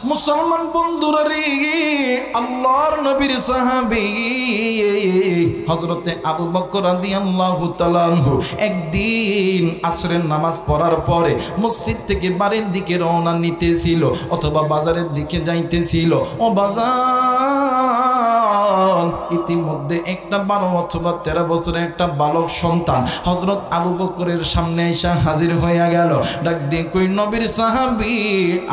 মুসলমান বন্ধুরা রে, আল্লাহর নবীর সাহাবী হযরতে আবু বকর রাদিয়াল্লাহু তাআলা আনহু একদিন আসরের নামাজ পড়ার পরে মসজিদ থেকে বাড়ির দিকে রওনা নিতেছিল অথবা বাজারের দিকে যাইতেছিল। ও বাজার, ইতিমধ্যে একটা 12 অথবা 13 বছরের একটা বালক সন্তান হযরত আবু বকরের সামনে এসে হাজির হয়ে গেল। ডাক দিয়ে কই, নবীর সাহাবী,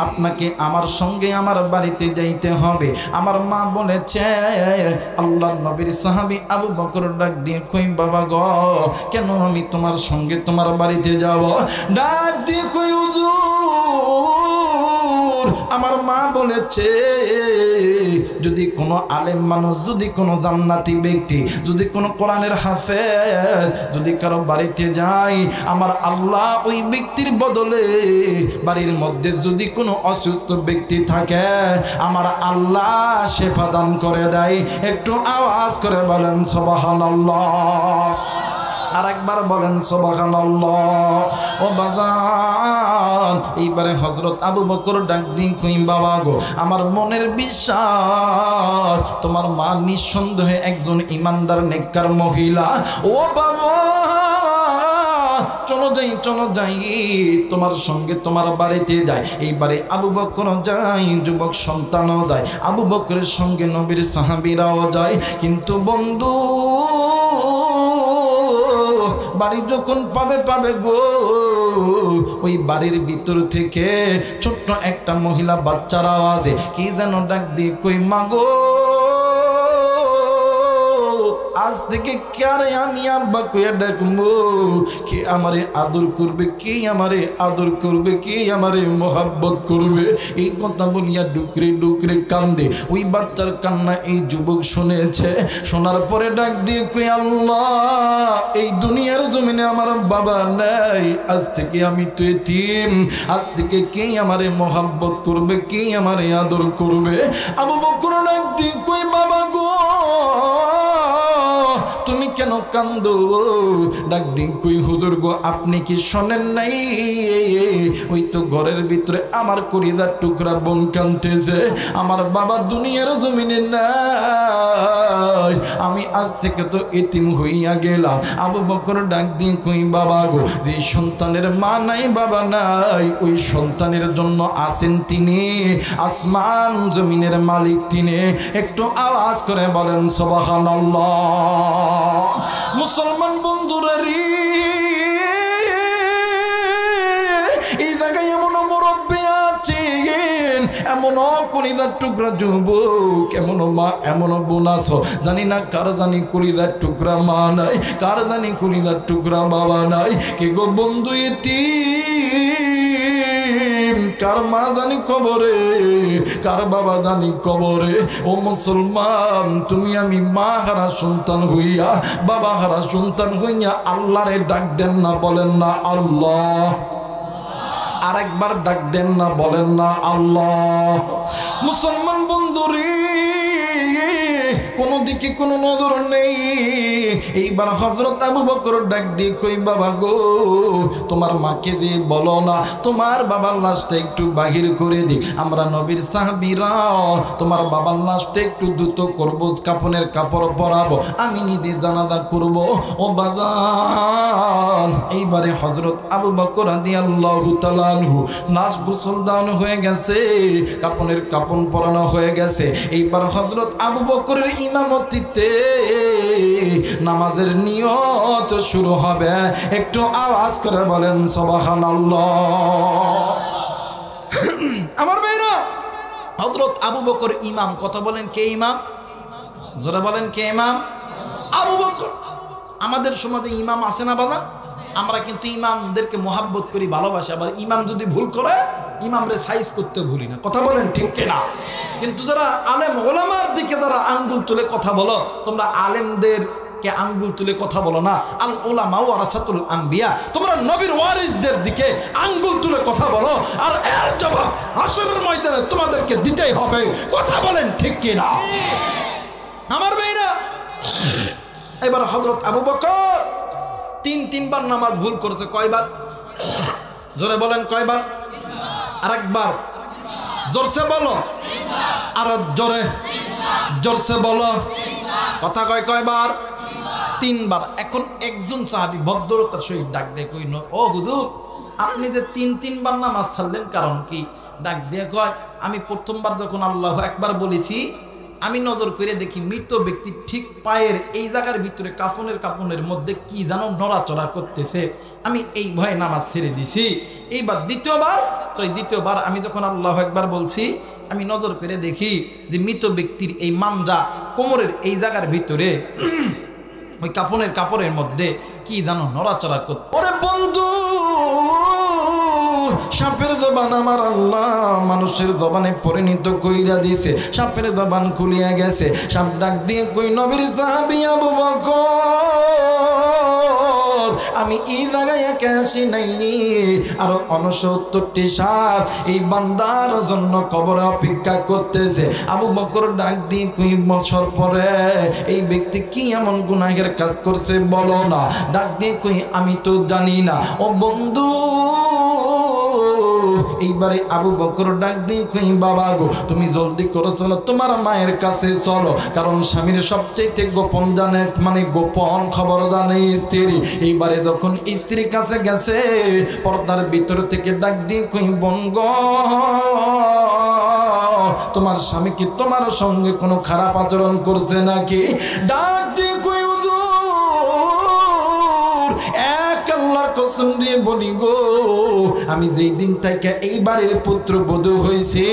আপনাকে আমার সঙ্গে আমার বাড়িতে যাইতে হবে। আমার মা বলেছে। আল্লাহর নবীর সাহাবী আবু বকর ডাক দিয়ে কই, বাবা গো, কেন আমি তোমার সঙ্গে তোমার বাড়িতে যাব? ডাক দিয়ে কই, হুজুর, আমার মা বলেছে যদি কোনো আলেম মানুষ, যদি কোনো জান্নাতি ব্যক্তি, যদি কোনো কোরআনের হাফেজ যদি কারো বাড়িতে যায়, আমার আল্লাহ ওই ব্যক্তির বদলে বাড়ির মধ্যে যদি কোনো অসুস্থ ব্যক্তি থাকে, আমার আল্লাহ শেফা দান করে দেয়। একটু আওয়াজ করে বলেন সুবহানাল্লাহ। আর একবার বলেন সুবহানাল্লাহ। ও বাজান, এইবারে হযরত আবু বকর ডাক দিয়ে কই, বাবা গো, আমার মনের বিশ্বাস তোমার মা নিঃসন্দেহে একজন ইমানদার নেককার মহিলা। ও বাবা, চলো যাই, চলো যাই, তোমার সঙ্গে তোমার বাড়িতে যাই। এইবারে আবু বকর যাই, যুবক সন্তানও যায়, আবু বকরের সঙ্গে নবীর সাহাবীরাও যায়। কিন্তু বন্ধু, বাড়ি যখন পাবে গো, ওই বাড়ির ভিতর থেকে ছোট্ট একটা মহিলা বাচ্চার আওয়াজে কি যেন ডাক দিয়ে কই, মা গো, আজ থেকে কারে আমি আব্বা কইয়া ডাকবো? কে আমারে আদর করবে, কে আমারে আদর করবে, কে আমারে মোহাব্বত করবে? এই কথা বলিয়া ডুকরে ডুকরে কান্দে। ওই বাচ্চার কান্না এই যুবক শুনেছে। শোনার পরে ডাক দিয়ে কই, আল্লাহ, এই দুনিয়ার জমিনে আমার বাবা নাই, আজ থেকে আমি তো এতিম, আজ থেকে কে আমারে মোহাব্বত করবে, কে আমারে আদর করবে? আবু বকর ডাক দিয়ে কই, বাবা গো, তুমি কেন কান্দো? ডাক দিন কই, হুজুর গো, আপনি কি শোনেন নাই? ওই তো ঘরের ভিতরে আমার কলিজার টুকরা বোন কাঁদতেছে, আমার বাবা দুনিয়ার জমিনে নাই, আমি আজ থেকে তো এতিম হইয়া গেলাম। আবু বকর ডাক দিয়ে কই, বাবা গো, যে সন্তানের মা নাই, বাবা নাই, ওই সন্তানের জন্য আছেন তিনি, আসমান জমিনের মালিক তিনি। একটু আওয়াজ করে বলেন সুবহানাল্লাহ। মুসলমান বন্ধুরা রে, এই জায়গায় এমন মুরব্বি আছেন, এমন কলিজার টুকরা যুবক, এমন মা, এমন বোন আছো, জানি না কার জানি কলিজার টুকরা মা নাই, কার জানি কলিজার টুকরা বাবা নাই। কে গো বন্ধু এতিম, কার মা জানি কবরে, কার বাবা জানি কবরে। ও মুসলমান, তুমি আমি মা হারা সন্তান হইয়া, বাবা হারা সন্তান হইয়া আল্লাহরে ডাক দেন না, বলেন না আল্লাহ? আর একবার ডাক দেন না, বলেন না আল্লাহ? মুসলমান বন্ধুরে, কোনো দিকে কোনো নজর নেই। এইবার হযরত আবু বকর ডাক দিয়ে কই, বাবা গো, তোমার মাকে দিয়ে বলো না তোমার বাবার লাশটা একটু বাহির করে দিই, আমরা নবীর সাহাবীরা তোমার বাবার লাশটা একটু দ্রুত করবো, কাফনের কাপড় পরাবো, আমি নিজে জানাজা করব। ও বাজান, এইবারে হযরত আবু বকর রাদিয়াল্লাহু তাআলা আনহু লাশ গোসল দানো হয়ে গেছে, কাফনের কাপড় পরানো হয়ে গেছে। এইবার হযরত আবু বকরের ইমামতিতে নামাজের নিয়ত শুরু হবে। একটু আওয়াজ করে বলেন সুবহানাল্লাহ। আমার ভাইরা, হযরত আবু বকর ইমাম। কথা বলেন, কে ইমাম? জোরে বলেন, কে ইমাম? আবু বকর। আমাদের সমাজে ইমাম আছে না বাবা? আমরা কিন্তু ইমামদেরকে মোহাব্বত করি, ভালোবাসি। আবার ইমাম যদি ভুল করে, ইমামরে সাইজ করতে ভুলি না। কথা বলেন ঠিক কিনা? কিন্তু যারা আলেম ওলামার দিকে যারা আঙ্গুল তুলে কথা বলো, তোমরা আলেমদেরকে আঙ্গুল তুলে কথা বলো না। আল উলামা ওয়ারাসাতুল আম্বিয়া, তোমরা নবীর ওয়ারিসদের দিকে আঙ্গুল তুলে কথা বলো, আর এর জবাব হাসরের ময়দানে তোমাদেরকে দিতেই হবে। কথা বলেন ঠিক কিনা? আমার ভাইরা, এবার হযরত আবু বকর তিনবার নামাজ ভুল করেছে। কয়বার? জোরে বলেন, কয়বার? আরেকবার জোরসে বলো, আরো জোরে, জোরসে বলো। কথা কয় কয়বার? 3 বার। এখন একজন সাহাবী ভদ্রতার সহিত ডাক দিয়ে কইল, ও হুজুর, আপনি যে 3 বার নামাজ ছাড়লেন কারণ কি? ডাক দিয়ে কয়, আমি প্রথমবার যখন আল্লাহু আকবার বলেছি, আমি নজর করে দেখি মৃত ব্যক্তি ঠিক পায়ের এই জায়গার ভিতরে কাফনের মধ্যে কি যেন নড়াচড়া করতেছে, আমি এই ভয়ে নামাজ ছেড়ে দিছি। এইবার দ্বিতীয়বার আমি যখন আল্লাহু আকবার বলছি, আমি নজর করে দেখি যে মৃত ব্যক্তির এই মানজা কোমরের এই জায়গার ভিতরে ওই কাপড়ের মধ্যে কি জানো নড়াচড়া করতে। ওরে বন্ধু, সাপের জবান আমার আল্লাহ মানুষের জবানে পরিণত কইরা দিছে। সাপের জবান খুলিয়া গেছে। সাপ ডাক দিয়ে কই, নবীর সাহাবী আবু বকর, আমি এই জায়গায় একা আসি নাই, আরো 69টি সাপ এই বান্দার জন্য কবরে অপেক্ষা করতেছে। আবু বকর ডাক দিয়ে কই, বছর পরে এই ব্যক্তি কি এমন গুনাহের কাজ করছে বলো না। ডাক দিয়ে কই, আমি তো জানি না। ও বন্ধু, এইবারে আবু বকর ডাক দিয়ে কই, বাবা গো, তুমি জলদি করে চলো, তোমার মায়ের কাছে চলো, কারণ স্বামীর সবচেয়ে গোপন জানে, মানে গোপন খবর জানে স্ত্রী। এইবারে যখন স্ত্রীর কাছে গেছে, পর্দার ভিতর থেকে ডাক দিয়ে কই, বোন গো, তোমার স্বামী কি তোমার সঙ্গে কোনো খারাপ আচরণ করছে নাকি? ডাক দিয়ে কই, হুজুর, এক আল্লাহর কসম দিয়ে বলি গো, আমি যেই দিন থেকে এই বাড়ির পুত্রবধূ হয়েছি,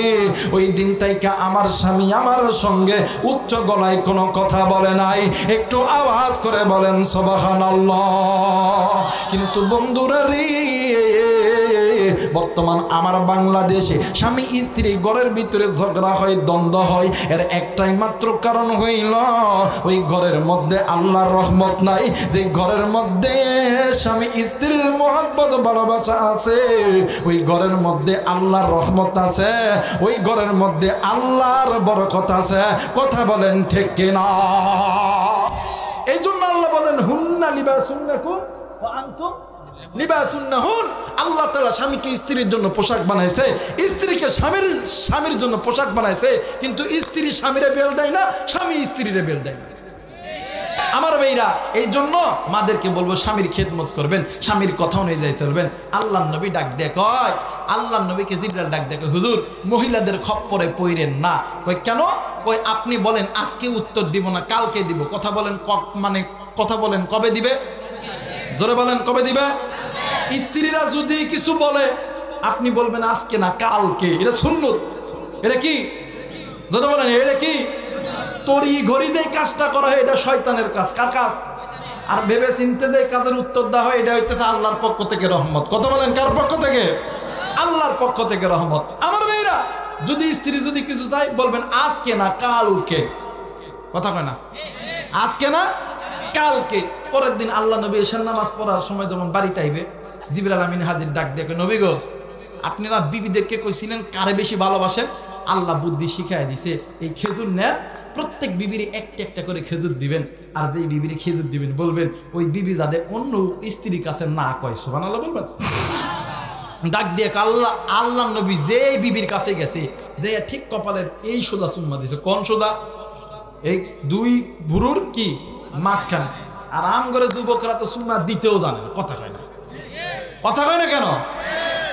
ওই দিন থেকে আমার স্বামী আমার সঙ্গে উচ্চ গলায় কোনো কথা বলে নাই। একটু আওয়াজ করে বলেন সুবহানাল্লাহ। কিন্তু বন্ধুরা রে, বর্তমান আমার বাংলাদেশে স্বামী স্ত্রী ঘরের ভিতরে ঝগড়া হয়, দ্বন্দ্ব হয়, এর একটাই মাত্র কারণ হইল ওই ঘরের মধ্যে আল্লাহর রহমত নাই। যে ঘরের মধ্যে স্বামী স্ত্রীর মহব্বত ভালোবাসা আছে, ওই ঘরের মধ্যে আল্লাহর রহমত আছে, ওই ঘরের মধ্যে আল্লাহর বরকত আছে। কথা বলেন ঠিক কিনা? এই জন্য আল্লাহ বলেন, হুন্না লিবাসুন লাকুম ওয়া আনতুম লিবাসুন লাহুন। আল্লাহ তাআলা স্বামীকে স্ত্রীর জন্য পোশাক বানাইছে, স্ত্রীকে স্বামীর জন্য পোশাক বানাইছে, কিন্তু স্ত্রী স্বামীরে বেল দেয় না, স্বামী স্ত্রীরে বেল দেয় না। আমার ভাইরা, এই জন্য মাদেরকে বলবো স্বামীর খেদমত করবেন, স্বামীর কথা অনুযায়ী চলবেন। আল্লাহর নবী ডাক দিয়ে কয়, আল্লাহর নবীকে জিবরাইল ডাক দিয়ে কয়, হুজুর, মহিলাদের খপ্পরে পইরেন না। কয় কেন? কয় আপনি বলেন আজকে উত্তর দিব না, কালকে দিব। কথা বলেন কথা বলেন কবে দিবে? জোরে বলেন কবে দিবে? স্ত্রীরা যদি কিছু বলে আপনি বলবেন আজকে না কালকে। এটা সুন্নত। এটা কি? জোরে বলেন, এটা কি? তরি ঘড়ি যে কাজটা করা হয় এটা শয়তানের কাজ। কার কাজ? আর ভেবে চিনতে যে কাজের উত্তর দেওয়া হয় এটা হইতেছে আল্লাহর পক্ষ থেকে রহমত। কথা বলেন কার পক্ষ থেকে? আল্লাহর পক্ষ থেকে রহমত। আমার মেয়েরা, যদি স্ত্রী যদি কিছু চাই বলবেন আজকে না কালকে। কথা কয় না? আজকে না কালকে। পরের দিন আল্লাহ নবী এশার নামাজ পড়ার সময় যখন বাড়িতে আইবে, জিবরাইল আমিন হাজির ডাক দিয়ে কয়, নবী গো, আপনারা বিবিদেরকে কইছিলেন কারে বেশি ভালোবাসেন? আল্লাহ বুদ্ধি শিখাই দিছে, এই খেজুর নেন, প্রত্যেক বিবির একটা করে খেজুর দিবেন, আর যেই বিবির খেজুর দিবেন বলবেন ওই বিবি যাদের অন্য স্ত্রীর কাছে না কয়। সুবহানাল্লাহ বলবেন। ডাক দিয়ে আল্লাহ নবী যে বিবির কাছে গেছে, যে ঠিক কপালের এই সোজা চুম্মা দিছে। কোন সোজা? এই 2 ভুরুর কি মাঝখানে। আর আম করে যুবকরা তো চুম্মা দিতেও জানে না। কথা কয় না? কথা কয় না কেন?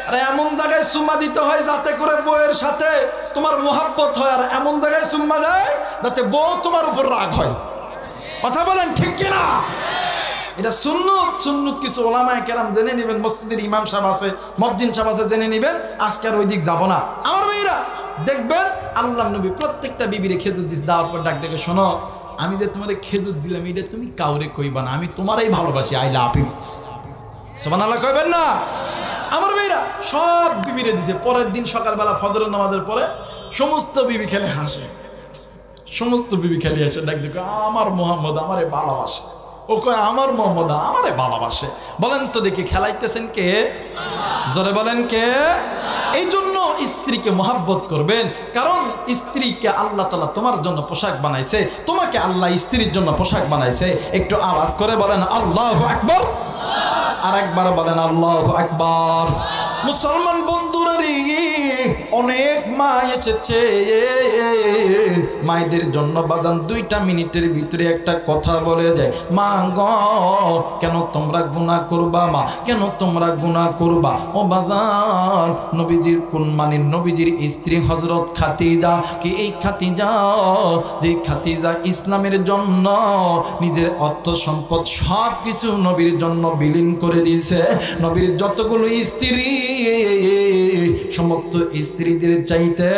আরে এমন জায়গায় চুম্মা দিতে হয় যাতে করে বউয়ের সাথে তোমার মোহাব্বত হয়, আর এমন জায়গায় চুম্মা দেয় যাতে বউ তোমার উপর রাগ হয়। কথা বলেন ঠিক কিনা? এটা সুন্নত কিছু ওলামায়ে কেরাম জেনে নেবেন, মসজিদের ইমাম সাহেব আছে, মুয়াজ্জিন সাহেব আছে, জেনে নেবেন। আজকে আর ওই দিক যাব না। আমার ভাইরা দেখবেন আল্লাহর নবী প্রত্যেকটা বিবিরে খেজুর দিস, দেওয়ার পর ডাক ডেকে, শোনো, আমি যে তোমারে খেজুর দিলাম এটা তুমি কাউরে কইবা না, আমি তোমারই ভালোবাসি, আই লাভ ইউ। সুবহানাল্লাহ কইবেন না? আমার মেয়েরা সব বিবিরে দিতে। পরের দিন সকালবেলা ফজরের নামাজের পরে সমস্ত বিবি খেলে হাসে, সমস্ত বিবি খেলে হাসে, ডাক দেখো আমার মোহাম্মদ আমারে ভালোবাসে। ও কয় আমার মোহাম্মদ আমারে ভালোবাসে। বলেন তো দেখি খেলাইতেছেন কে? জোরে বলেন কে? এই জন্য স্ত্রীকে মোহাব্বত করবেন, কারণ স্ত্রীকে আল্লাহ তাআলা তোমার জন্য পোশাক বানাইছে, তোমাকে আল্লাহ স্ত্রীর জন্য পোশাক বানাইছে। একটু আওয়াজ করে বলেন আল্লাহু আকবার। আর একবার বলেন আল্লাহু আকবার। মুসলমান বন্ধুরা রে, অনেক মা এসেছে, মায়েদের জন্য বাদান 2টা মিনিটের ভিতরে একটা কথা বলে যায়, মা গ কেন তোমরা গুনাহ করবা, মা কেন তোমরা গুনাহ করবা। ও বাদান, নবীজির কোন মানে নবীজির স্ত্রী হযরত খাদিজা, কি এই খাদিজা, যে খাদিজা ইসলামের জন্য নিজের অর্থ সম্পদ সব কিছু নবীর জন্য বিলীন করে দিয়েছে। নবীর যতগুলো স্ত্রী, সমস্ত স্ত্রীদের চাইতে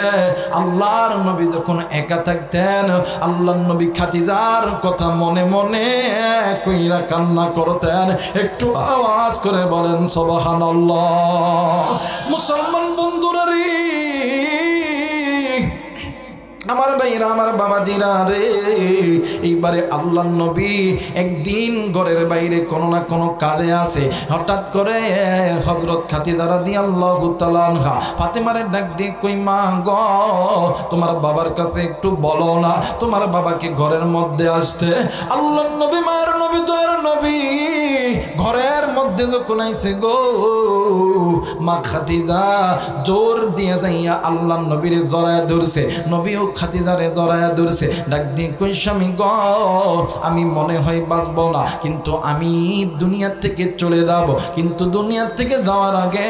আল্লাহর নবী যখন একা থাকতেন, আল্লাহর নবী খাদিজার কথা মনে মনে কইরা কান্না করতেন। একটু আওয়াজ করে বলেন সুবহানাল্লাহ। মুসলমান বন্ধুরা রে, আমার ভাইরা, আমার বাবাজিরা রে, এইবারে আল্লাহর নবী একদিন ঘরের বাইরে কোনো না কোনো কাজে আছে। হঠাৎ করে হযরত খাদিজা রাদিয়াল্লাহু তাআলা আনহা ফাতেমারে ডাক দিয়ে কই, মা গ তোমার বাবার কাছে একটু বলো না তোমার বাবাকে ঘরের মধ্যে আসতে। আল্লাহর নবী, মায়ের নবী, দয়ার নবী ঘরের মধ্যে যখন আইছে গো, মা খাদিজা জোর দিয়ে যাইয়া আল্লাহর নবীর জড়ায় ধরছে। নবীও খাদিজারে জড়ায় ধরছে, ডাক দিয়ে কই, স্বামী গ আমি মনে হয় বাঁচব না, কিন্তু আমি দুনিয়া থেকে চলে যাব, কিন্তু দুনিয়া থেকে যাওয়ার আগে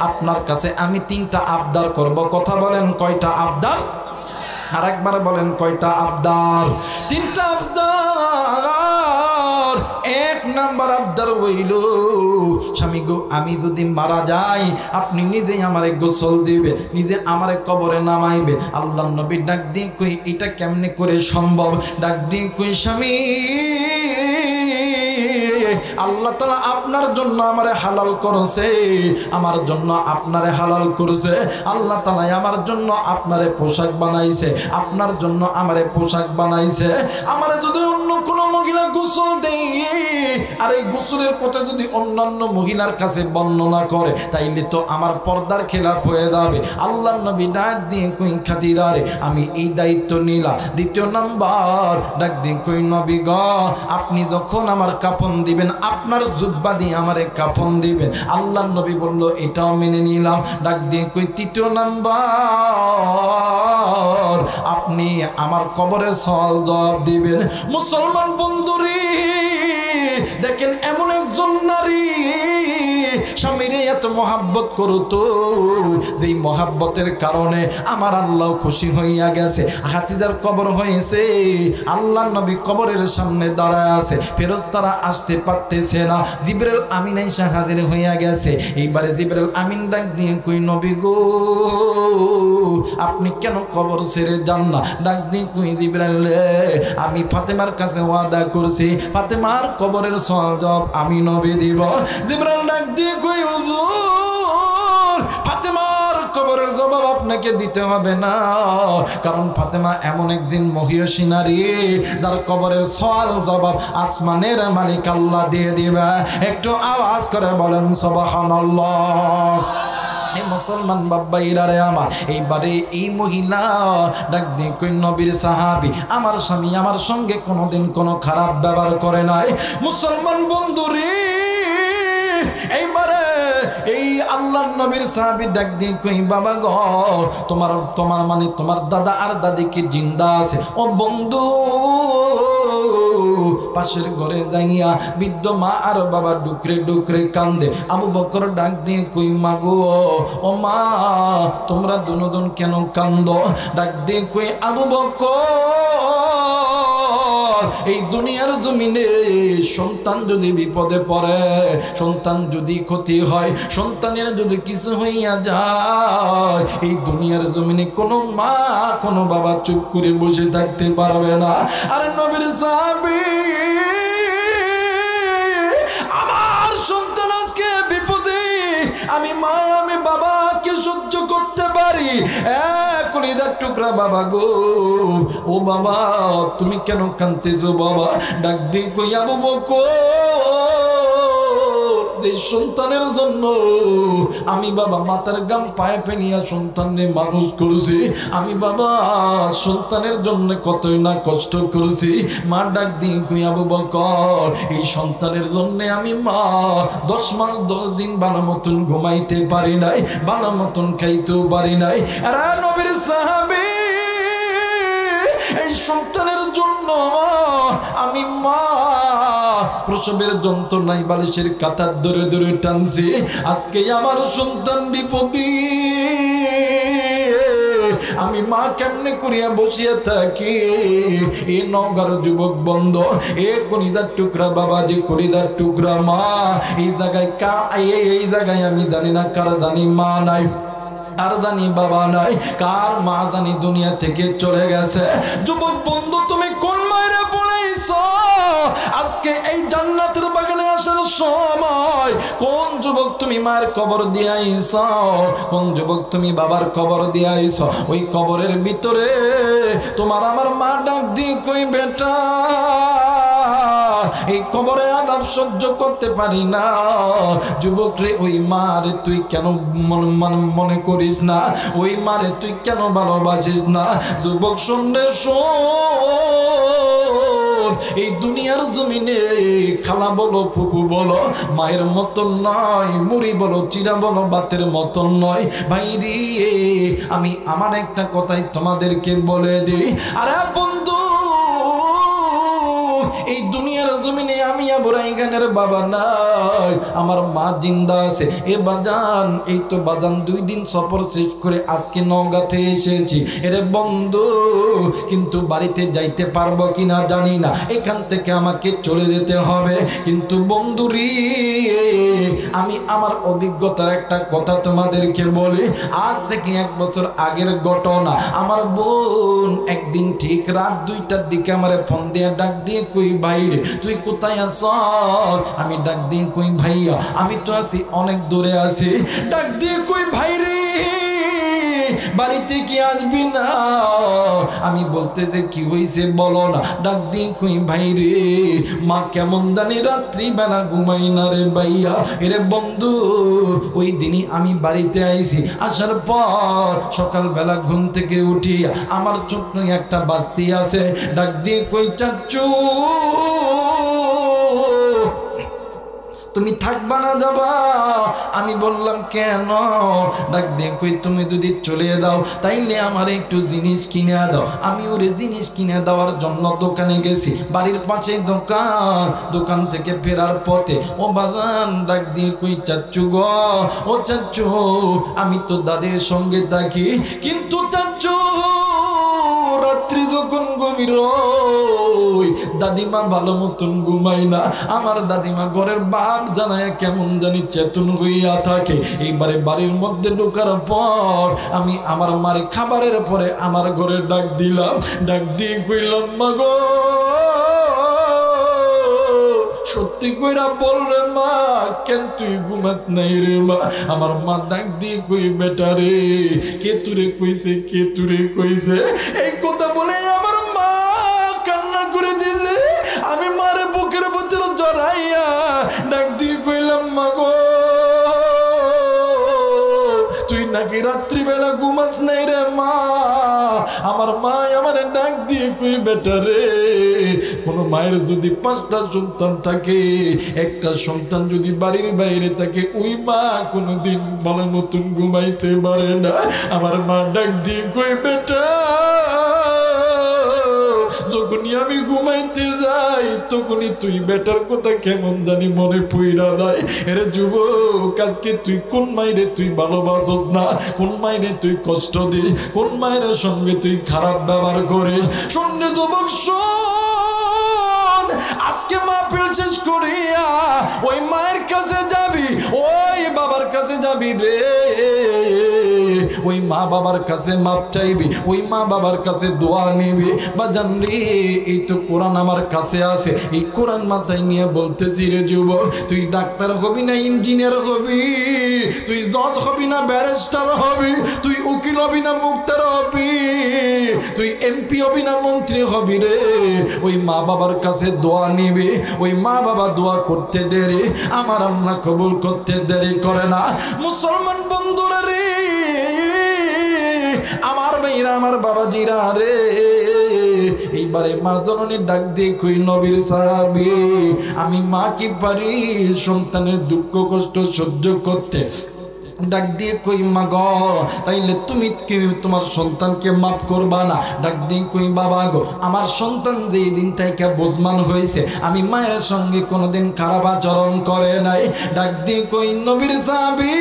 আপনার কাছে আমি 3টা আবদার করব। কথা বলেন কয়টা আবদার? আর একবার বলেন কয়টা আবদার? 3টা আবদার। 1 নাম্বার আবদার হইল, স্বামী গো আমি যদি মারা যাই আপনি নিজেই আমারে গোসল দিবে, নিজে আমারে কবরে নামাইবে। আল্লাহর নবী ডাক দিয়ে কই, এটা কেমনে করে সম্ভব? ডাক দিয়ে কই, স্বামী আল্লাহ তাআলা আপনার জন্য আমারে হালাল করেছে, আমার জন্য আপনারে হালাল করেছে। আল্লাহ তাআলা আমার জন্য আপনারে পোশাক বানাইছে, আপনার জন্য আমারে পোশাক বানাইছে। আমারে যদি অন্য কোনো মহিলা গোসল দেয় আর এই গোসলের কথা যদি অন্যান্য মহিলার কাছে বর্ণনা করে, তাইলে তো আমার পর্দার খেলাপ হয়ে যাবে। আল্লাহর নবী ডাক দিয়ে কই, খাদিজা রে আমি এই দায়িত্ব নিলাম। 2 নাম্বার ডাক দিয়ে কই, নবী গ আপনি যখন আমার কাফন দিবেন আপনার জুব্বা দিয়ে আমারে কাফন দিবেন। আল্লাহর নবী বলল এটাও মেনে নিলাম। ডাক দিয়ে কই, 3 নাম্বার আপনি আমার কবরের সওয়াল জবাব দিবেন। মুসলমান বন্ধুরে দেখেন, এমন একজন নারী স্বামীরে এত মহাব্বত করতো, যেই মহাব্বতের কারণে আমার আল্লাহ খুশি হইয়া গেছে। খাদিজার কবর হয়েছে, আল্লাহর নবী কবরের সামনে দাঁড়ায় আছে, ফেরেশতারা আসতে পারতেছে না। জিবরাইল আমিন আইসা হাজির হইয়া গেছে। এইবারে জিবরাইল আমিন ডাক দিয়ে কই, নবী গো আপনি কেন কবর ছেড়ে যান না? ডাক দিয়ে কই, জিবরাইল আমি ফাতেমার কাছে ওয়াদা করছি, ফাতেমার কবরের সওয়াব আমি নবী দিব। জিবরাইল ডাক দিয়ে কই, হুজুর ফাতেমার কবরের জবাব আপনাকে দিতে হবে না, কারণ ফাতেমা এমন একজন মহিয়সী নারী যার কবরের সওয়াল জবাব আসমানের মালিক আল্লাহ দিয়ে দিবে। একটু আওয়াজ করে বলেন সুবহানাল্লাহ। মুসলমান বাবাইরা রে আমার, এইবারে এই মহিলা ডাক দিয়ে কই, নবীর সাহাবী আমার স্বামী আমার সঙ্গে কোনোদিন কোনো খারাপ ব্যবহার করে নাই। মুসলমান বন্ধু রে, এইবারে এই আল্লাহর নবীর সাহাবী ডাক দিয়ে কই, বাবা গো তোমার মানে তোমার দাদা আর দাদি কি জিন্দা আছে? ও বন্ধু পাশের ঘরে যাইয়া বৃদ্ধ মা আর বাবা ডুকরে ডুকরে কান্দে। আবু বকর ডাক দিয়ে কই, মা গো ও মা তোমরা দুজন কেন কান্দো? ডাক দিয়ে কই, আবু বকর এই দুনিয়ার জমিনে সন্তান যদি বিপদে পড়ে, সন্তান যদি ক্ষতি হয়, সন্তানের যদি কিছু হইয়া যায়, এই দুনিয়ার জমিনে কোনো মা কোনো বাবা চুপ করে বসে থাকতে পারবে না। আর নবীর সাহাবী আমার সন্তান আজকে বিপদে, আমি মা আমি বাবাকে সহ্য করতে পারি। কলিজার টুকরা বাবা গো, ও বাবা তুমি কেন কাঁদতেছো বাবা? ডাক দিয়ে কই, আবু বকর যে সন্তানের জন্য আমি বাবা মাথার গাম পায়ে ফেলিয়া সন্তানকে মানুষ করছি, আমি বাবা সন্তানের জন্য কতই না কষ্ট করছি। মা ডাক দিয়ে কই আবু বকর, এই সন্তানের জন্য আমি মা 10 মাস 10 দিন ভালো মতন ঘুমাইতে পারি নাই, ভালো মতন খাইতেও পারি নাই। আর নবীর সাহাবী, এই সন্তানের জন্য আমি মা প্রসবের যন্ত্রণায় বালিশের কাঁথা ধরে ধরে টানছি। আজকে আমার সন্তান বিপদে, আমি মা কেমনে করিয়া বসিয়া থাকি। এ নওগাঁর যুবক বন্ধ, এ কলিদার টুকরা বাবা, যে কলিদার টুকরা মা, এই জায়গায় আমি জানি না কার জানি মা নাই, আর জানি বাবা নাই, কার মা জানি দুনিয়া থেকে চলে গেছে। যুবক বন্ধু, তুমি কোন মায়ের বলেছ আজকে এই জান্নাতের বাগানে আসার সময়? কোন যুবক তুমি মায়ের কবর দিয়ে আইছ? কোন যুবক তুমি বাবার কবর দিয়ে আইছ? ওই কবরের ভিতরে তোমার আমার মা ডাক দিয়ে কই, বেটা এই কবরে আলাপ সহ্য করতে পারি না। যুবক রে, ওই মারে তুই কেন মনে করিস না? ওই মারে তুই কেন ভালোবাসিস না? যুবক শুনলে শোন, এই দুনিয়ার জমিনে খালা বলো ফুপু বলো মায়ের মতন নয়, মুড়ি বলো চিরা বলো বাতের মতন নয়। ভাইরে, আমি আমার একটা কথাই তোমাদেরকে বলে দিই। আরে বন্ধু, এই দুনিয়ার জমিনে আমি আবরাই গানের বাবা নাই, আমার মা জিন্দা আছে। এ বাজান, এই তো বাজান 2 দিন সফর শেষ করে আজকে নওগাঁতে এসেছি। এরে বন্ধু, কিন্তু বাড়িতে যাইতে পারবো কিনা জানি না, এখান থেকে আমাকে চলে যেতে হবে। কিন্তু বন্ধুরি, আমি আমার অভিজ্ঞতার একটা কথা তোমাদেরকে বলি। আজ থেকে 1 বছর আগের ঘটনা। আমার বোন একদিন ঠিক রাত 2টার দিকে আমার ফোন দিয়ে ডাক দিয়ে কই, ভাইরে তুই কোথায় আছ? আমি ডাক দিয়ে কই, ভাইয়া আমি তো আছি অনেক দূরে আছি। ডাক দিয়ে কই, ভাইরে বাড়িতে কি আসবি না? আমি বলতে যে কি হয়েছে বলো না। ডাক দিয়ে কই, ভাইরে মা কেমন জানি রাত্রি বেলা ঘুমাই না রে ভাইয়া। এরে বন্ধু, ওই দিনই আমি বাড়িতে আইছি। আসার পর সকালবেলা ঘুম থেকে উঠিয়া আমার ছোট্ট একটা বাস্তি আছে। ডাক দিয়ে কই, চাচ্চু তুমি থাকবা না যাবা? আমি বললাম কেন? ডাক দিয়ে কই, তুমি যদি চলে দাও তাইলে আমার একটু জিনিস কিনে দাও। আমি ওরে জিনিস কিনে দেওয়ার জন্য দোকানে গেছি, বাড়ির পাশে দোকান। দোকান থেকে ফেরার পথে ও বাজান ডাক দিয়ে কই, চাচ্চু গো, ও চাচ্চু আমি তো দাদের সঙ্গে থাকি, কিন্তু চাচ্চু রাত্রি যখন গভীর দাদিমা ভালো মতন ঘুমাই না। আমার দাদিমা ঘরের বাপ জানায় কেমন জানি চেতন হইয়া থাকে। এইবারে বাড়ির মধ্যে ঢোকার পর আমি আমার মারে খাবারের পরে আমার ঘরে ডাক দিলাম। ডাক দিয়ে কইলাম, মা গো সত্যি কইরা বল রে মা, কেন তুই ঘুমাস নাই রে মা? আমার মা ডাক দিয়ে কই, বেটা রে কে তুরে কইছে, কে তুরে কইছে? এই কথা বলে আমার মা কান্না করে দিয়েছে। আমি মারে বুকের ভিতরে জড়াইয়া ডাক দিয়ে কইলাম, মা গো তুই নাকি রাত্রিবেলা ঘুমাস নাই রে মা? আমার মা আমার ডাক দিয়ে কই, বেটা রে কোন মায়ের যদি 5টা সন্তান থাকে, একটা সন্তান যদি বাড়ির বাইরে থাকে, ওই মা কোনোদিন ভালো মতন ঘুমাইতে পারে না। আমার মা ডাক দিয়ে কই, বেটা যখনই আমি ঘুমাইতে যাই তখনই তুই বেটার কথা কেমন জানি মনে পইরা দেয়। এরে যুবক, আজকে তুই কোন মায়েরে তুই ভালোবাসস না, কোন মায়েরে তুই কষ্ট দিস, কোন মায়ের সঙ্গে তুই খারাপ ব্যবহার করিস। শুনলে যুবক শোন, আজকে মাহফিল শেষ করিয়া ওই মায়ের কাছে যাবি, ওই বাবার কাছে যাবি রে। ওই মা বাবার কাছে মাপ চাইবি, ওই মা বাবার কাছে দোয়া নিবি। বাজান রে, এই তো কোরআন আমার কাছে আছে, এই কোরআন মাথায় নিয়ে বলতেছি রে যুবক, তুই ডাক্তার হবি না ইঞ্জিনিয়ার হবি, তুই জজ হবি না ব্যারিস্টার হবি, তুই উকিল হবি না মুক্তার হবি, তুই এমপি হবি না মন্ত্রী হবি রে, ওই মা বাবার কাছে দোয়া নিবি, ওই মা বাবা দোয়া করতে দেরি, আমার আল্লাহ কবুল করতে দেরি করে না। মুসলমান বন্ধুরা রে, আমার ভাইরা, আমার বাবাজিরা রে, এইবারে মা জননী ডাক দিয়ে কই নবীর সাহাবী, আমি মা কি পারি সন্তানের দুঃখ কষ্ট সহ্য করতে? ডাক দিয়ে কই মা গো, তাইলে তুমি কি তোমার সন্তানকে মাফ করবা না? ডাক দিয়ে কই বাবা গো, আমার সন্তান যেই দিন থেকে বুঝমান হয়েছে আমি মায়ের সঙ্গে কোনোদিন খারাপ আচরণ করে নাই। ডাক দিয়ে কই নবীর সাহাবী,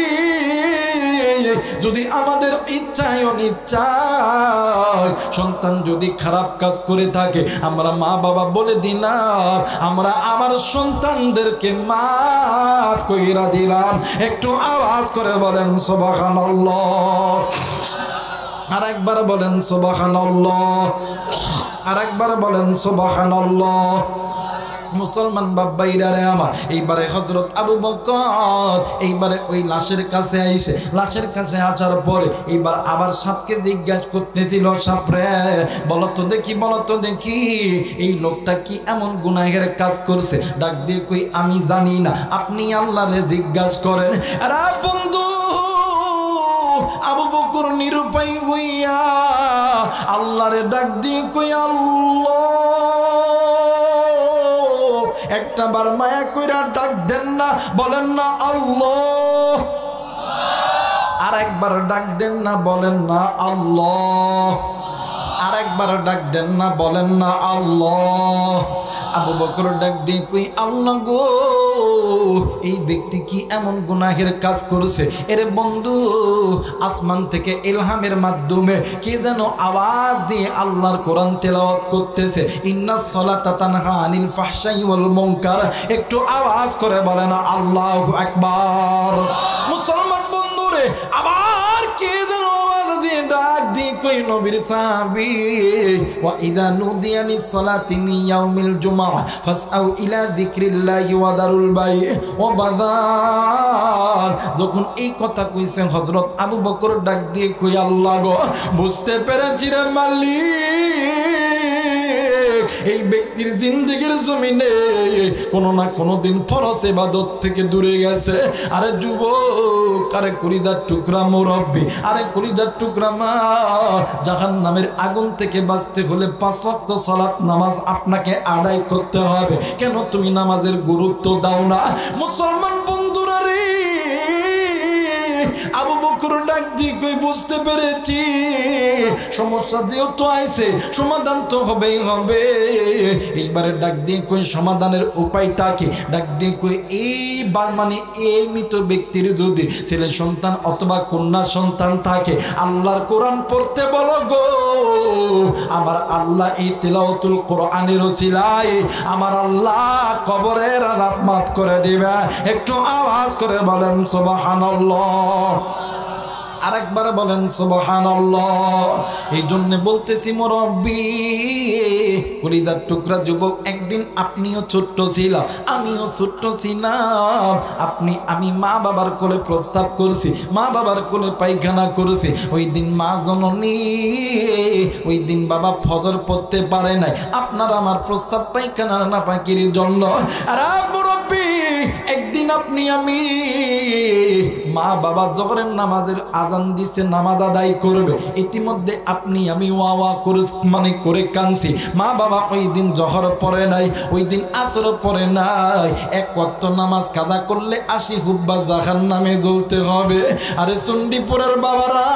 যদি আমাদের ইচ্ছায় অনিচ্ছায় সন্তান যদি খারাপ কাজ করে থাকে, আমরা মা বাবা বলে দিলাম, আমরা আমার সন্তানদেরকে মাফ কইরা দিলাম। একটু আওয়াজ করে বলেন সুবহানাল্লাহ, আর একবার বলেন সুবহানাল্লাহ, আর একবার বলেন সুবহানাল্লাহ। মুসলমান বাবাইরা রে আমার, এইবারে হযরত আবু বকর এইবারে ওই লাশের কাছে আইছে। লাশের কাছে আসার পরে এইবার আবার সাপকে জিজ্ঞাসা করতেছিল, সাপ রে বলো তো দেখি, বলো তো দেখি এই লোকটা কি এমন গুনাহের কাজ করছে? ডাক দিয়ে কই আমি জানি না, আপনি আল্লাহরে জিজ্ঞাসা করেন। আরে বন্ধু, আবু বকর নিরুপায় হইয়া আল্লাহরে ডাক দিয়ে কই আল্লাহ, একটা বার মায়া কইরা ডাক দেন না, বলেন না আল্লাহ। আর একবার ডাক দেন না, বলেন না আল্লাহ। আর একবার ডাক দেন না, বলেন না আল্লাহ। আবু বকর ডাক দিয়ে কই আল্লাহ গো, এই ব্যক্তি কি এমন গুনাহের কাজ করছে? এরে বন্ধু, আসমান থেকে ইলহামের মাধ্যমে কে যেন আওয়াজ দিয়ে আল্লাহর কোরআন তেলাওয়াত করতেছে, ইন্নাস সালাতা তানহা আনিল ফাহশাই ওয়াল মুনকার। একটু আওয়াজ করে বলেন আল্লাহু আকবার। মুসলমান বন্ধুরে, আবার কে যেন আওয়াজ দিয়ে ডাক দিয়ে কই নবীর সাহাবী, ওয়া ইযা নুদিয়া লিস সালাতি মিন ইয়াউমিল জুমআহ ফাসআউ ইলা যিকরিল্লাহি ওয়া দারুল বাই ওয়া বাযার। যখন এই কথা কইছেন হযরত আবু বকর ডাক দিয়ে কই আল্লাহ গো, বুঝতে পেরেছি রে মালিক, এই ব্যক্তির জিন্দেগির জমিনে কোনো না কোনো দিন ফরজ ইবাদত থেকে দূরে গেছে। আরে যুবক, আরে কলিজার টুকরা মুরব্বি, আরে কলিজার টুকরা মা, জাহান্নামের আগুন থেকে বাঁচতে হলে 5 ওয়াক্ত সালাত নামাজ আপনাকে আদায় করতে হবে। কেন তুমি নামাজের গুরুত্ব দাও না? মুসলমান বন্ধুরা রে, আবু বকর ডাক দিয়ে কই বুঝতে পেরেছি, সমস্যা যেহেতু আইছে সমাধান তো হবেই হবে। এইবারে ডাক দিয়ে কই সমাধানের উপায়টা কি? ডাক দিয়ে কই এইবার মানে এই মৃত ব্যক্তির যদি ছেলে সন্তান অথবা কন্যা সন্তান থাকে, আল্লাহর কোরআন পড়তে বলো গো। আমার আল্লাহ এই তিলাওয়াতুল কোরআনের ওসিলায় আমার আল্লাহ কবরের আযাব মাফ করে দিবে। একটু আওয়াজ করে বলেন সুবহানাল্লাহ, আরেকবার বলেন সুবহানাল্লাহ। এই জন্য বলতেছি মুরব্বি, কলিজার টুকরা যুবক, একদিন আপনিও ছোট্ট ছিলাম, আমিও ছোট্ট ছিলাম। আমি মা বাবার কোলে প্রস্তাব করছি, মা বাবার কোলে পায়খানা করছি। ওই দিন মা জননী, ওই দিন বাবা ফজর পড়তে পারে নাই আপনার আমার প্রস্তাব পায়খানা না পাকির জন্য। আর মুরব্বি, একদিন আমি মা বাবা জোহরের নামাজের আজান দিছে, নামাজ আদায় করবে, ইতিমধ্যে আমি ওয়া করে কানছি। মা বাবা ওই দিন জোহর পড়ে নাই, ওই দিন আসর পড়ে নাই। 1 ওয়াক্ত নামাজ কাজা করলে 80 হুব্বা জাহান্নামে জ্বলতে হবে। আরে চণ্ডীপুরের বাবারা,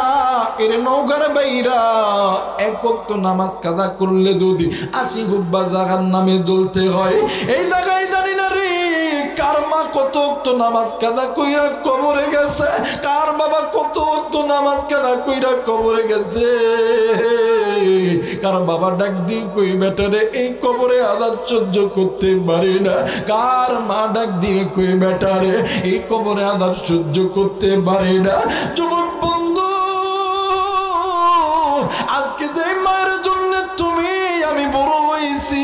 এর নৌকার বাইরা, 1 ওয়াক্ত নামাজ কাজা করলে যদি 80 হুব্বা জাহান্নামে জ্বলতে হয়, এই জায়গায় জানি না রে কার মা কত ওয়াক্ত নামাজ কাজা কইরা কবরে গেছে, কার বাবা কত ওয়াক্ত নামাজ কাজা কইরা কবরে গেছে। কার বাবা ডাক দিয়ে কই বেটারে এই কবরে আযাব সহ্য করতে পারি না, কার মা ডাক দিয়ে কই বেটারে এই কবরে আযাব সহ্য করতে পারি না। যুবক বন্ধু, আজকে যে মায়ের জন্য আমি বড় হয়েছি,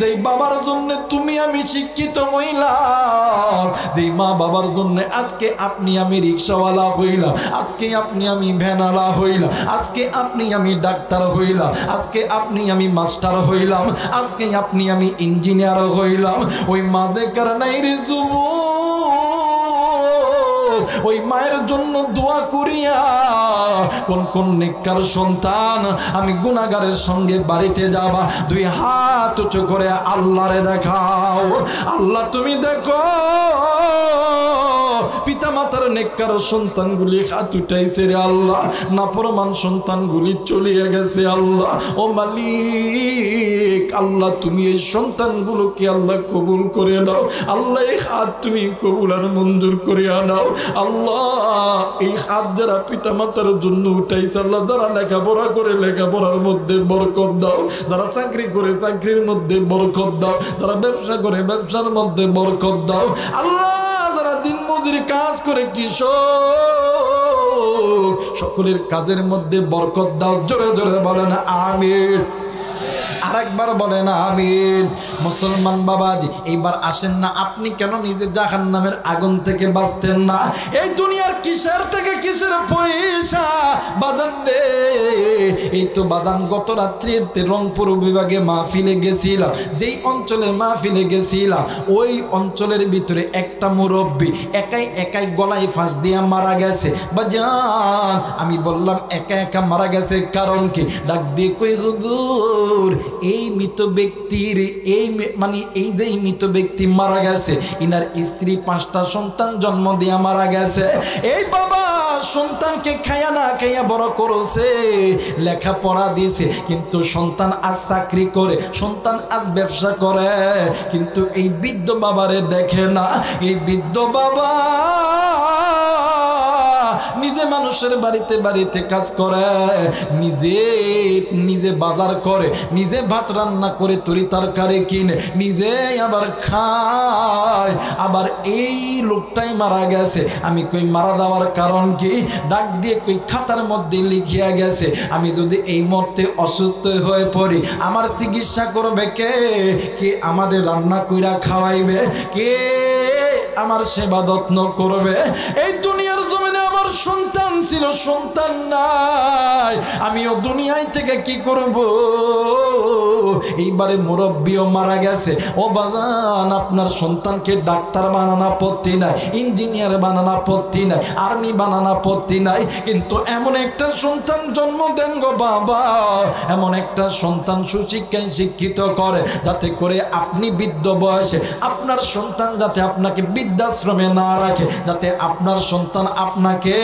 যেই বাবার জন্য তুমি আমি শিক্ষিত হইলাম, যেই মা বাবার জন্য আজকে আপনি আমি রিক্সাওয়ালা হইলাম, আজকে আপনি আমি ভ্যানওয়ালা হইলাম, আজকে আপনি আমি ডাক্তার হইলাম, আজকে আপনি আমি মাস্টার হইলাম, আজকে আপনি আমি ইঞ্জিনিয়ার হইলাম। ওই মাঝে কারণে রে যুবক, ওই মায়ের জন্য দোয়া করিয়া কোন কোন নেককার সন্তান আমি গুনাহগারের সঙ্গে বাড়িতে যাবা, দুই হাত উঁচু করে আল্লাহরে দেখাও। আল্লাহ তুমি দেখো পিতা মাতার নেককার সন্তানগুলি হাত উঠাইছে রে আল্লাহ, নাফরমান সন্তানগুলি চলিয়ে গেছে আল্লাহ। ও মালিক আল্লাহ তুমি এই সন্তানগুলোকে আল্লাহ কবুল করে নাও আল্লাহ, এই হাত তুমি কবুল আর মঞ্জুর করে নাও আল্লাহ। এই হাত যারা পিতা মাতার জন্য উঠাইছে আল্লাহ, যারা লেখাপড়া করে লেখাপড়ার মধ্যে বরকত দাও, যারা চাকরি করে চাকরির মধ্যে বরকত দাও, যারা ব্যবসা করে ব্যবসার মধ্যে বরকত দাও আল্লাহ, যারা দিন মজুরি কাজ করে কৃষক সকলের কাজের মধ্যে বরকত দাও। জোরে জোরে বলেন আমিন, আরেকবার বলেন আমিন। মুসলমান বাবাজি এইবার আসেন না, আপনি কেন নিজে জাহান্নামের আগুন থেকে বাঁচতেন না? এই দুনিয়ার কিসের থেকে কিসের পয়সা বাদান রে। এই তো বাদান গত রাত্রিতে রংপুর বিভাগে মাহফিলে গেছিলাম, যেই অঞ্চলে মাহফিলে গেছিলাম ওই অঞ্চলের ভিতরে একটা মুরব্বী একাই একাই গলায় ফাঁস দিয়ে মারা গেছে। বাজান আমি বললাম একা একা মারা গেছে কারণ কি? ডাক দিয়ে কই হুজুর এই মৃত ব্যক্তির এই যে মৃত ব্যক্তি মারা গেছে ইনার স্ত্রী 5টা সন্তান জন্ম দিয়ে মারা গেছে। এই বাবা সন্তানকে খাইয়া না খাইয়া বড় করেছে, লেখাপড়া দিয়েছে, কিন্তু সন্তান আজ চাকরি করে, সন্তান আজ ব্যবসা করে, কিন্তু এই বৃদ্ধ বাবারে দেখে না। এই বৃদ্ধ বাবা নিজে মানুষের বাড়িতে বাড়িতে কাজ করে, নিজে বাজার করে, নিজে ভাত রান্না করে, তরি তরকারি কিনে, নিজে আবার খায়। আবার এই লোকটাই মারা গেছে। আমি কই মারা দেওয়ার কারণ কি? ডাক দিয়ে কই খাতার মধ্যে লিখিয়া গেছে আমি যদি এই মুহূর্তে অসুস্থ হয়ে পড়ি আমার চিকিৎসা করবে কে? কে আমাদের রান্না কইরা খাওয়াইবে? কে আমার সেবা যত্ন করবে? এই দুনিয়ার জমিনে আমার সন্তান ছিল, সন্তান নাই, আমিও দুনিয়ায় থেকে কি করব? এইবারে মুরব্বিও মারা গেছে। ও বাজান আপনার সন্তানকে ডাক্তার বানানো আপত্তি নাই, ইঞ্জিনিয়ার বানানো আপত্তি নাই, আর্মি বানানো আপত্তি নাই, কিন্তু এমন একটা সন্তান জন্ম দেন গো বাবা, এমন একটা সন্তান সুশিক্ষায় শিক্ষিত করে যাতে করে আপনি বৃদ্ধ বয়সে আপনার সন্তান যাতে আপনাকে বৃদ্ধাশ্রমে না রাখে, যাতে আপনার সন্তান আপনাকে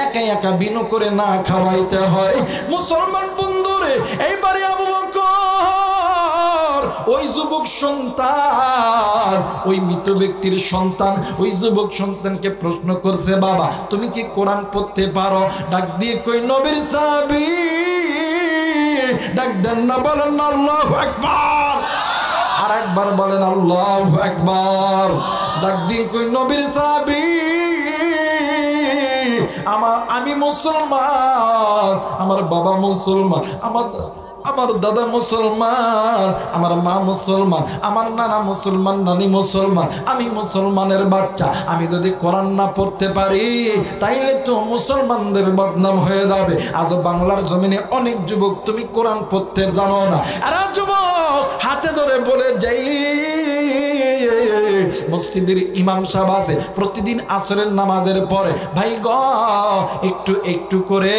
একা একা বিনু করে না খাওয়াইতে হয়। মুসলমান বন্ধুরে এইবারে আবু বকর ওই যুবক সন্তান, ওই মৃত ব্যক্তির সন্তান ওই যুবক সন্তানকে প্রশ্ন করছে বাবা তুমি কি কোরআন পড়তে পারো? ডাক দিয়ে কই নবীর সাহাবী, ডাক দেন না, বলেন আল্লাহু আকবার, আর একবার বলেন আল্লাহু আকবার। ডাক দিয়ে কই নবীর সাহাবী আমি মুসলমান, আমার বাবা মুসলমান, আমার দাদা মুসলমান, আমার মা মুসলমান, আমার নানা মুসলমান, নানি মুসলমান, আমি মুসলমানের বাচ্চা, আমি যদি কোরআন না পড়তে পারি তাইলে তো মুসলমানদের বদনাম হয়ে যাবে। আজ বাংলার জমিনে অনেক যুবক তুমি কোরআন পড়তে জানো না, আর যুবক হাতে ধরে বলে যাই মসজিদের ইমাম সাহেব আছে প্রতিদিন আসরের নামাজের পরে ভাই গ একটু একটু করে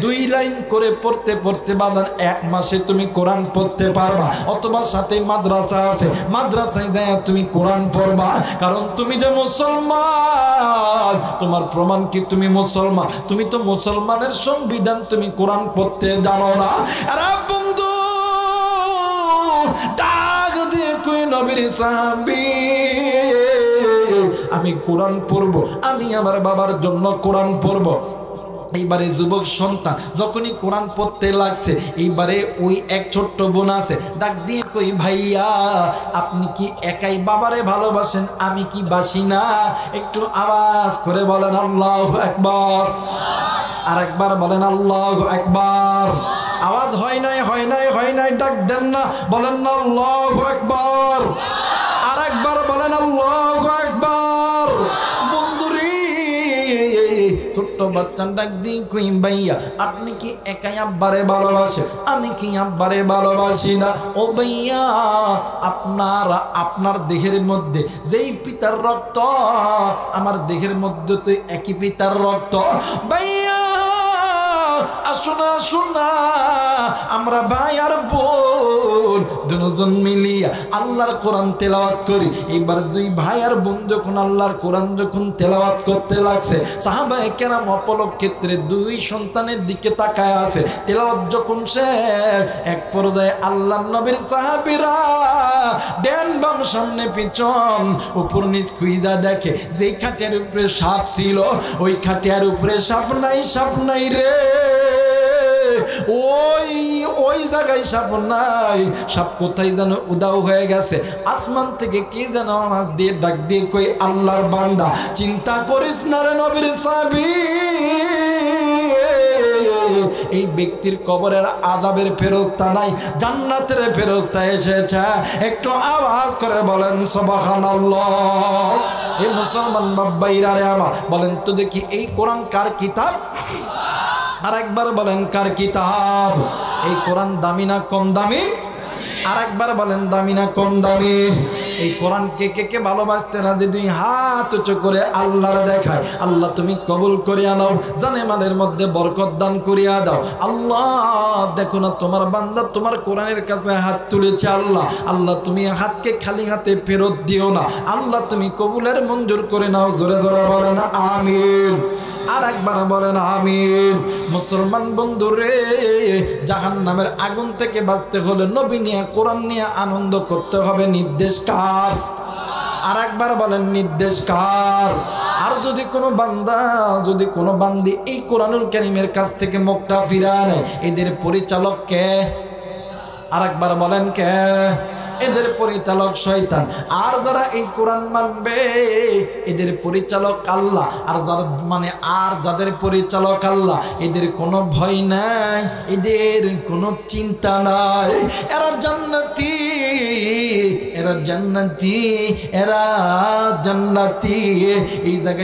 2 লাইন করে পড়তে পড়তে বাদান 1 মাসে তুমি কোরআন পড়তে পারবা, অথবা সাথে মাদ্রাসা আছে মাদ্রাসায় যায় তুমি কোরআন পড়বা, কারণ তুমি যে মুসলমান, তোমার প্রমাণ কি তুমি মুসলমান? তুমি তো মুসলমানের সংবিধান তুমি কোরআন পড়তে জানো না। আরে বন্ধু ডাক দিয়ে কই নবীর সাহাবী আমি কোরআন পড়বো, আমি আমার বাবার জন্য কোরআন পড়বো। এইবারে যুবক সন্তান যখনই কোরআন পড়তে লাগছে এইবারে ওই এক ছোট্ট বোন আছে ডাক দিয়ে কই ভাইয়া আপনি কি একাই বাবারে ভালোবাসেন, আমি কি বাসি না? একটু আওয়াজ করে বলেন আল্লাহু আকবার। আরেকবার বলেন আল্লাহু আকবার। আওয়াজ হয় নাই, হয় নাই, হয় নাই, ডাক দেন না, বলেন না আল্লাহু আকবার। আরেকবার বলেন আল্লাহু আকবার। বন্ধুরে ছোট্ট বাচ্চা ডাক দিয়ে কই ভাইয়া আপনি কি একাই আব্বারে ভালোবাসেন? আমি কি আব্বারে ভালোবাসি না? ও ভাইয়া আপনার দেহের মধ্যে যেই পিতার রক্ত, আমার দেহের মধ্যে তো একই পিতার রক্ত। ভাইয়া আসুনা আসুনা, আমরা ভাই আর বোন দুজন মিলিয়া আল্লাহর কোরআন তেলাওয়াত করি। এইবার দুই ভাই আর বোন যখন আল্লাহর কোরআন যখন তেলাওয়াত করতে লাগছে, সাহাবায়ে কেরাম অপলক ক্ষেত্রে দুই সন্তানের দিকে তাকায় আছে। তেলাওয়াত যখন শেষ, এক পর্যায়ে আল্লাহর নবীর সাহাবীরা ডান বাম সামনে পিছন উপর নিচ খুইজা দেখে যেই খাটের উপরে সাপ ছিল, ওই খাটের উপরে সাপ নাই, সাপ নাই রে। ওই জায়গায় সাপ নাই, সাপ কোথায় যেন উদাও হয়ে গেছে। আসমান থেকে কে যেন আমার দিয়ে ডাক দিয়ে কই আল্লাহর বান্দা চিন্তা করিস না রে নবীর সাহাবী, এই ব্যক্তির কবরের আযাবের ফেরেশতা নাই, জান্নাতের ফেরেশতা এসেছে। একটু আওয়াজ করে বলেন সুবহানাল্লাহ। এই মুসলমান বাবাইরা রে আমার, বলেন তো দেখি এই কোরআন কার কিতাব? আর একবার বলেন কার কিতাব? এই কোরআন দামি না কম দামি? আর একবার বলেন দামি না কম দামি? এই কোরআনকে কে কে ভালোবাসতে রাজি? দুই হাত উঁচু করে আল্লাহর দেখায়, আল্লাহ তুমি কবুল করিয়া নাও, জানে মালের মধ্যে বরকত দান করিয়া দাও। আল্লাহ দেখো না তোমার বান্দা তোমার কোরআনের কাছে হাত তুলেছে। আল্লাহ আল্লাহ তুমি হাতকে খালি হাতে ফেরত দিও না। আল্লাহ তুমি কবুলের মঞ্জুর করে নাও। জোরে ধরে বলেন আমিন। আর একবার বলেন আমিন। মুসলমান বন্ধুরে, জাহান্নামের আগুন থেকে বাঁচতে হলে নবী নিয়ে কোরআন নিয়ে আনন্দ করতে হবে। নির্দেশ কার? আর একবার বলেন নির্দেশ কার? আর যদি কোনো বান্দা, যদি কোনো বান্দি এই কোরআনুল কারীমের কাছ থেকে মুখটা ফিরায় নেয়, এদের পরিচালক কে? আর একবার বলেন কে? এদের পরিচালক শয়তান। আর যারা এই কোরআন মানবে এদের পরিচালক আল্লাহ। আর যারা মানে আর যাদের পরিচালক আল্লাহ, এদের কোনো ভয় নাই, এদের কোনো চিন্তা নাই। এরা জান্নাতি, এরা জান্নাতি, এরা জান্নাতি। এই জায়গায়